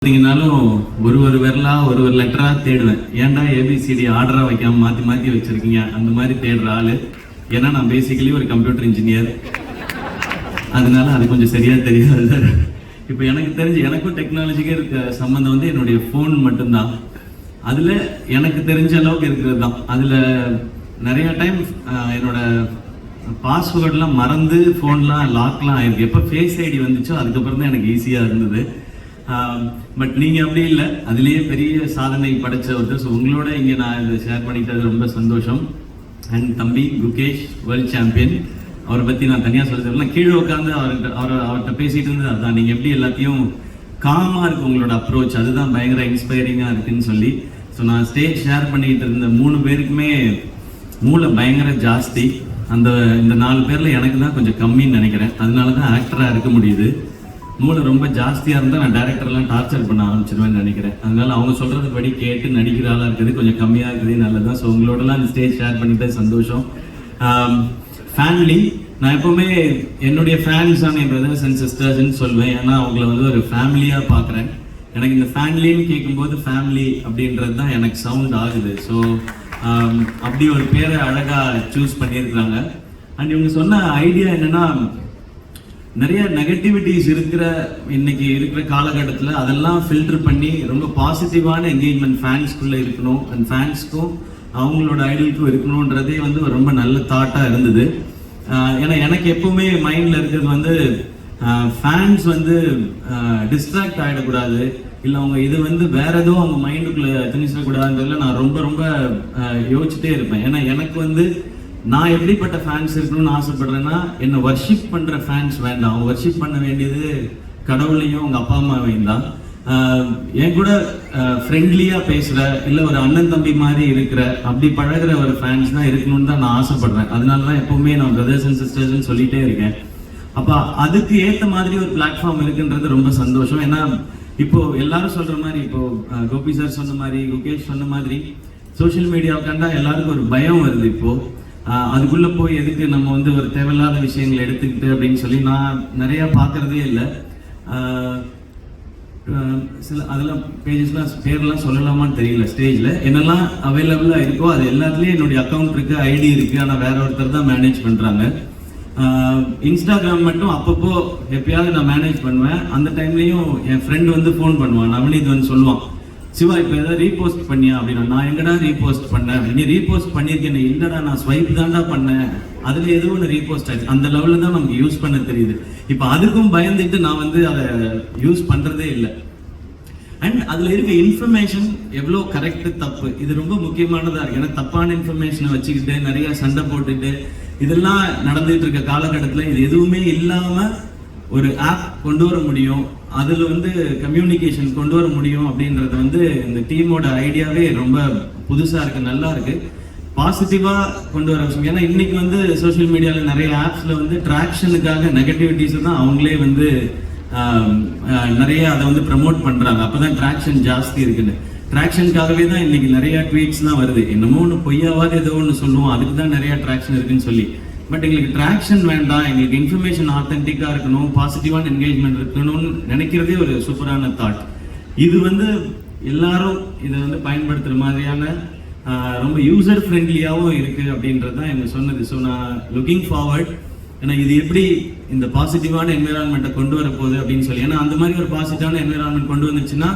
பார்த்தீங்கன்னாலும் ஒரு விரலா ஒரு லெட்டரா தேடுவேன். ஏன்டா ஏபிசிடி ஆர்டரா வைக்காம மாற்றி மாற்றி வச்சிருக்கீங்க அந்த மாதிரி தேடுற ஆள். ஏன்னா நான் பேசிக்கலி ஒரு கம்ப்யூட்டர் இன்ஜினியர், அதனால அது கொஞ்சம் சரியா தெரியாது. இப்போ எனக்கு தெரிஞ்சு எனக்கும் டெக்னாலஜிக்கே இருக்க சம்மந்தம் வந்து என்னுடைய ஃபோன் மட்டும்தான். அதில் எனக்கு தெரிஞ்ச அளவுக்கு இருக்கிறது தான். அதில் நிறைய டைம் என்னோட பாஸ்வேர்ட்லாம் மறந்து ஃபோன்லாம் லாக்லாம் ஆயிருக்கு. எப்போ ஃபேஸ் ஐடி வந்துச்சோ அதுக்கப்புறம் தான் எனக்கு ஈஸியாக இருந்தது. பட் நீங்கள் அப்படி இல்லை, அதுலேயே பெரிய சாதனை படைச்ச ஒருத்தர். ஸோ உங்களோட இங்கே நான் இதை ஷேர் பண்ணிக்கிட்டது ரொம்ப சந்தோஷம். அண்ட் தம்பி குகேஷ் வேர்ல்ட் சாம்பியன், அவரை பற்றி நான் தனியாக சொல்ல கீழே உட்காந்து அவர்கிட்ட பேசிகிட்டு இருந்தது அதுதான். நீங்கள் எப்படி எல்லாத்தையும் காமாக இருக்கு உங்களோட அப்ரோச், அதுதான் பயங்கர இன்ஸ்பைரிங்காக இருக்குன்னு சொல்லி. ஸோ நான் ஸ்டேஜ் ஷேர் பண்ணிக்கிட்டு இருந்த 3 பேருக்குமே மூளை பயங்கர ஜாஸ்தி. இந்த 4 பேரில் எனக்கு தான் கொஞ்சம் கம்மின்னு நினைக்கிறேன். அதனால தான் ஆக்டராக இருக்க முடியுது. மூளை ரொம்ப ஜாஸ்தியாக இருந்தால் நான் டேரக்டர்லாம் டார்ச்சர் பண்ண ஆரம்பிச்சிடுவேன்னு நினைக்கிறேன். அதனால அவங்க சொல்கிறது படி கேட்டு நடிக்கிற ஆளாக இருக்குது கொஞ்சம் கம்மியாக இருக்குது, நல்லதான். ஸோ உங்களோடலாம் இந்த ஸ்டேஜ் ஷேர் பண்ணிட்டு சந்தோஷம். ஃபேமிலி, நான் எப்போவுமே என்னுடைய ஃபேன்ஸான என் பிரதர்ஸ் அண்ட் சிஸ்டர்ஸ்ன்னு சொல்வேன். ஏன்னா அவங்கள வந்து ஒரு ஃபேமிலியாக பார்க்குறேன். எனக்கு இந்த ஃபேமிலின்னு கேட்கும்போது ஃபேமிலி அப்படின்றது தான் எனக்கு சவுண்ட் ஆகுது. ஸோ அப்படி ஒரு பேரை அழகாக சூஸ் பண்ணியிருக்கிறாங்க. அண்ட் இவங்க சொன்ன ஐடியா என்னென்னா, நிறைய நெகட்டிவிட்டிஸ் இன்னைக்கு இருக்கிற காலகட்டத்தில் அதெல்லாம் ஃபில்டர் பண்ணி ரொம்ப பாசிட்டிவான என்கேஜ்மெண்ட் ஃபேன்ஸ்குள்ளே இருக்கணும், அண்ட் ஃபேன்ஸ்க்கும் அவங்களோட ஐடலுக்கும் இருக்கணுன்றதே வந்து ரொம்ப நல்ல தாட்டாக இருந்தது. ஏன்னா எனக்கு எப்பவுமே மைண்டில் இருக்கிறது வந்து ஃபேன்ஸ் வந்து டிஸ்ட்ராக்ட் ஆகிடக்கூடாது, இல்லை அவங்க இது வந்து வேற எதுவும் அவங்க மைண்டுக்குள்ளே திணிச்சிடக்கூடாதுன்றதுல நான் ரொம்ப ரொம்ப யோசிச்சுட்டே இருப்பேன். ஏன்னா எனக்கு வந்து நான் எப்படிப்பட்ட ஃபேன்ஸ் இருக்கணும்னு ஆசைப்படுறேன்னா, என்னை வர்ஷிப் பண்ணுற ஃபேன்ஸ் வேண்டாம். அவங்க வர்ஷிப் பண்ண வேண்டியது கடவுளையும் அவங்க அப்பா அம்மாவையும் தான். என் கூட ஃப்ரெண்ட்லியாக பேசுகிற, இல்லை ஒரு அண்ணன் தம்பி மாதிரி இருக்கிற, அப்படி பழகிற ஒரு ஃபேன்ஸ் தான் இருக்கணும்னு தான் நான் ஆசைப்படுறேன். அதனால தான் எப்போவுமே நான் பிரதர்ஸ் அண்ட் சிஸ்டர்ஸ்ன்னு சொல்லிகிட்டே இருக்கேன். அப்போ அதுக்கு ஏற்ற மாதிரி ஒரு பிளாட்ஃபார்ம் இருக்குன்றது ரொம்ப சந்தோஷம். ஏன்னா இப்போ எல்லாரும் சொல்கிற மாதிரி, இப்போ கோபி சார் சொன்ன மாதிரி, குகேஷ் சொன்ன மாதிரி, சோஷியல் மீடியாவை கண்டா எல்லாருக்கும் ஒரு பயம் வருது. இப்போது அதுக்குள்ளே போய் எதுக்கு நம்ம வந்து ஒரு தேவையில்லாத விஷயங்களை எடுத்துக்கிட்டு அப்படின்னு சொல்லி நான் நிறையா பார்க்குறதே இல்லை. அதெல்லாம் பேஜஸ்லாம் பேர்லாம் சொல்லலாமான்னு தெரியல. ஸ்டேஜில் என்னெல்லாம் அவைலபிளாக இருக்கோ அது எல்லாத்துலேயும் என்னுடைய அக்கௌண்ட் இருக்குது, ஐடி இருக்குது. ஆனால் வேற ஒருத்தர் தான் மேனேஜ் பண்ணுறாங்க. இன்ஸ்டாகிராம் மட்டும் அப்பப்போ எப்பயாவது நான் மேனேஜ் பண்ணுவேன். அந்த டைம்லேயும் என் ஃப்ரெண்ட் வந்து ஃபோன் பண்ணுவான், நவனீத் வந்து சொல்லுவான், சிவா இப்போ ஏதாவது ரீபோஸ்ட் பண்ணியா அப்படின்னா, நான் எங்கடா ரீபோஸ்ட் பண்ணேன், நீ ரீபோஸ்ட் பண்ணியிருக்கேன், இல்லைடா நான் ஸ்வைப் தான்டா பண்ணேன், அதில் ஏதோ ஒன்று ரீபோஸ்ட் ஆச்சு. அந்த லெவலில் தான் நமக்கு யூஸ் பண்ண தெரியுது. இப்போ அதுக்கும் பயந்துட்டு நான் வந்து அதை யூஸ் பண்ணுறதே இல்லை. அண்ட் அதில் இருக்க இன்ஃபர்மேஷன் எவ்வளோ கரெக்டு தப்பு, இது ரொம்ப முக்கியமானதாக இருக்குது. ஏன்னா தப்பான இன்ஃபர்மேஷனை வச்சுக்கிட்டு நிறைய சண்டை போட்டுட்டு இதெல்லாம் நடந்துகிட்டு இருக்க காலகட்டத்தில் இது எதுவுமே இல்லாமல் ஒரு ஆப் கொண்டு வர முடியும், அதில் வந்து கம்யூனிகேஷன் கொண்டு வர முடியும் அப்படின்றது வந்து இந்த டீமோட ஐடியாவே ரொம்ப புதுசாக இருக்குது, நல்லா இருக்குது, பாசிட்டிவாக கொண்டு வர விஷயம். ஏன்னா இன்னைக்கு வந்து சோஷியல் மீடியாவில் நிறைய ஆப்ஸில் வந்து ட்ராக்ஷனுக்காக நெகட்டிவிட்டிஸை தான் அவங்களே வந்து நிறைய அதை வந்து ப்ரமோட் பண்ணுறாங்க. அப்போ தான் ட்ராக்ஷன் ஜாஸ்தி இருக்குன்னு. ட்ராக்ஷனுக்காகவே தான் இன்னைக்கு நிறைய ட்வீட்ஸ்லாம் வருது. என்னமோ ஒன்று பொய்யாவது ஏதோ ஒன்று சொல்லுவோம், அதுக்கு தான் நிறைய ட்ராக்ஷன் இருக்குன்னு சொல்லி. பட் எங்களுக்கு ட்ராக்ஷன் வேண்டாம், எங்களுக்கு இன்ஃபர்மேஷன் ஆத்தென்டிக்காக இருக்கணும், பாசிட்டிவான என்கேஜ்மெண்ட் இருக்கணும்னு நினைக்கிறதே ஒரு சூப்பரான தாட். இது வந்து எல்லாரும் இதை வந்து பயன்படுத்துகிற மாதிரியான ரொம்ப யூசர் ஃப்ரெண்ட்லியாகவும் இருக்குது அப்படின்றது தான் எனக்கு சொன்னது. ஸோ நான் லுக்கிங் ஃபார்வர்ட், ஏன்னா இது எப்படி இந்த பாசிட்டிவான என்விரான்மெண்ட்டை கொண்டு வரப்போகுது அப்படின்னு சொல்லி. ஏன்னா அந்த மாதிரி ஒரு பாசிட்டிவான என்விரான்மெண்ட் கொண்டு வந்துச்சுன்னா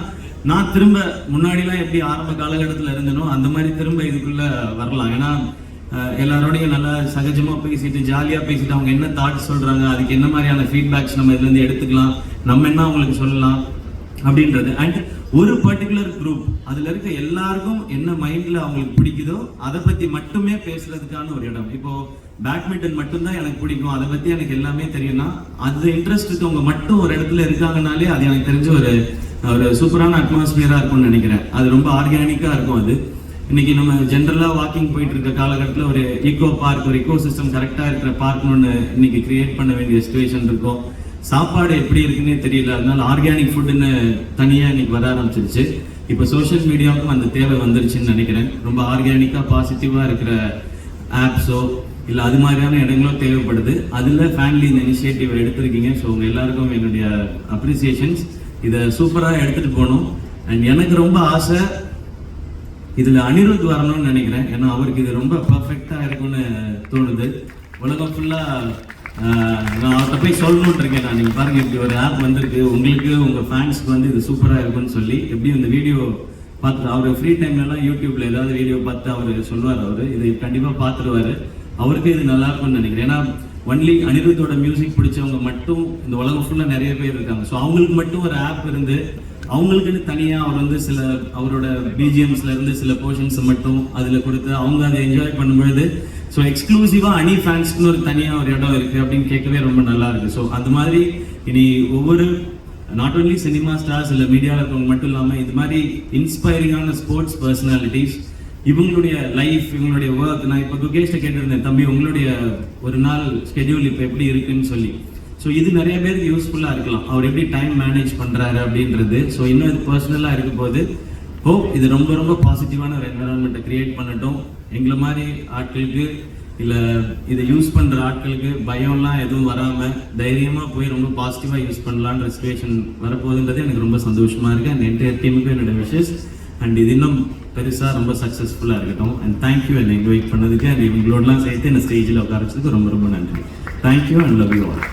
நான் திரும்ப முன்னாடிலாம் எப்படி ஆரம்ப காலகட்டத்தில் இருந்தனோ அந்த மாதிரி திரும்ப இதுக்குள்ளே வரலாம். ஏன்னா எல்லாரோடையும் நல்லா சகஜமாக பேசிட்டு ஜாலியாக பேசிட்டு அவங்க என்ன தாட்ஸ் சொல்கிறாங்க, அதுக்கு என்ன மாதிரியான ஃபீட்பேக்ஸ் நம்ம இதுலேருந்து எடுத்துக்கலாம், நம்ம என்ன அவங்களுக்கு சொல்லலாம் அப்படின்றது. அண்ட் ஒரு பர்டிகுலர் குரூப் அதில் இருக்க எல்லாருக்கும் என்ன மைண்டில் அவங்களுக்கு பிடிக்குதோ அதை பற்றி மட்டுமே பேசுறதுக்கான ஒரு இடம். இப்போது பேட்மிண்டன் மட்டும்தான் எனக்கு பிடிக்கும், அதை பற்றி எனக்கு எல்லாமே தெரியும்னா, அது இன்ட்ரெஸ்ட் இருக்கவங்க மட்டும் ஒரு இடத்துல இருக்காங்கனாலே அது எனக்கு தெரிஞ்ச ஒரு சூப்பரான அட்மாஸ்பியராக இருக்கும்னு நினைக்கிறேன். அது ரொம்ப ஆர்கானிக்காக இருக்கும். அது இன்னைக்கு நம்ம ஜென்ரலாக வாக்கிங் போயிட்டு இருக்க காலகட்டத்தில் ஒரு ஈகோ பார்க், ஒரு ஈகோ சிஸ்டம் கரெக்டாக இருக்கிற பார்க்னு இன்னைக்கு கிரியேட் பண்ண வேண்டிய சிச்சுவேஷன் இருக்கும். சாப்பாடு எப்படி இருக்குன்னே தெரியல, அதனால ஆர்கானிக் ஃபுட்டுன்னு தனியாக இன்னைக்கு வர ஆரம்பிச்சிருச்சு. இப்போ சோஷியல் மீடியாவுக்கும் அந்த தேவை வந்துருச்சுன்னு நினைக்கிறேன். ரொம்ப ஆர்கானிக்காக பாசிட்டிவாக இருக்கிற ஆப்ஸோ இல்லை அது மாதிரியான இடங்களோ தேவைப்படுது. அதில் ஃபேமிலி இந்த இனிஷியேட்டிவ் எடுத்திருக்கீங்க. ஸோ உங்கள் எல்லாருக்கும் என்னுடைய அப்ரிசியேஷன்ஸ். இதை சூப்பராக எடுத்துட்டு போகணும். அண்ட் எனக்கு ரொம்ப ஆசை இதுல அனிருத் வரணும்னு நினைக்கிறேன். ஏன்னா அவருக்கு இது ரொம்ப பர்ஃபெக்டா இருக்கும்னு தோணுது. உலகம் ஃபுல்லா நான் அவர்கிட்ட போய் சொல்லணும்னு இருக்கேன். நான் நீங்க பாருங்க, இப்படி ஒரு ஆப் வந்திருக்கு, உங்களுக்கு உங்க ஃபேன்ஸ்க்கு வந்து இது சூப்பரா இருக்கும்னு சொல்லி எப்படி இந்த வீடியோ பார்த்து அவர் ஃப்ரீ டைம்லலாம் யூடியூப்ல ஏதாவது வீடியோ பார்த்து அவர் சொல்லுவார். அவர் இது கண்டிப்பா பார்த்துருவாரு. அவருக்கு இது நல்லா இருக்கும்னு நினைக்கிறேன். ஏன்னா ஒன்லி அனிருத்தோட மியூசிக் பிடிச்சவங்க மட்டும் இந்த உலகம் ஃபுல்லா நிறைய பேர் இருக்காங்க. ஸோ அவங்களுக்கு மட்டும் ஒரு ஆப் இருந்து அவங்களுக்குன்னு தனியா அவர் வந்து சில அவரோட பிஜிஎம்ஸ்ல இருந்து சில போர்ஷன்ஸ் மட்டும் அதுல கொடுத்து அவங்க அதை என்ஜாய் பண்ணும்பொழுது ஸோ எக்ஸ்க்ளூசிவா அனி ஃபேன்ஸ்க்குன்னு ஒரு தனியா ஒரு இடம் இருக்கு அப்படின்னு கேட்கவே ரொம்ப நல்லா இருக்கு. ஸோ அந்த மாதிரி இனி ஒவ்வொரு நாட் ஓன்லி சினிமா ஸ்டார்ஸ் இல்லை மீடியாவில் இருக்கவங்க மட்டும் இல்லாமல் இது மாதிரி இன்ஸ்பைரிங்கான ஸ்போர்ட்ஸ் பர்சனாலிட்டிஸ் இவங்களுடைய லைஃப் இவங்களுடைய ஒர்க், நான் இப்போ குகேஷ்ட கேட்டிருந்தேன், தம்பி உங்களுடைய ஒரு நாள் ஸ்கெடியூல் இப்போ எப்படி இருக்குன்னு சொல்லி. ஸோ இது நிறைய பேருக்கு யூஸ்ஃபுல்லாக இருக்கலாம், அவர் எப்படி டைம் மேனேஜ் பண்ணுறாரு அப்படின்றது. ஸோ இன்னும் இது பர்சனலாக இருக்கும் போது இது ரொம்ப ரொம்ப பாசிட்டிவான ஒரு என்வரான்மெண்ட்டை கிரியேட் பண்ணட்டும். எங்களை மாதிரி ஆட்களுக்கு இல்லை இதை யூஸ் பண்ணுற ஆட்களுக்கு பயம்லாம் எதுவும் வராமல் தைரியமாக போய் ரொம்ப பாசிட்டிவாக யூஸ் பண்ணலான்ற சிச்சுவேஷன் வரப்போகுதுன்றது எனக்கு ரொம்ப சந்தோஷமாக இருக்குது. அண்ட் என்டையர் டீமுக்கும் என்னோட விஷஸ். அண்ட் இது இன்னும் பெருசாக ரொம்ப சக்ஸஸ்ஃபுல்லாக இருக்கட்டும். அண்ட் தேங்க்யூ என்னை இன்வைட் பண்ணதுக்கு. அண்ட் இவங்களோடலாம் சேர்த்து என்ன ஸ்டேஜில் உட்காரச்சதுக்கு ரொம்ப ரொம்ப நன்றி. Thank you and love you all.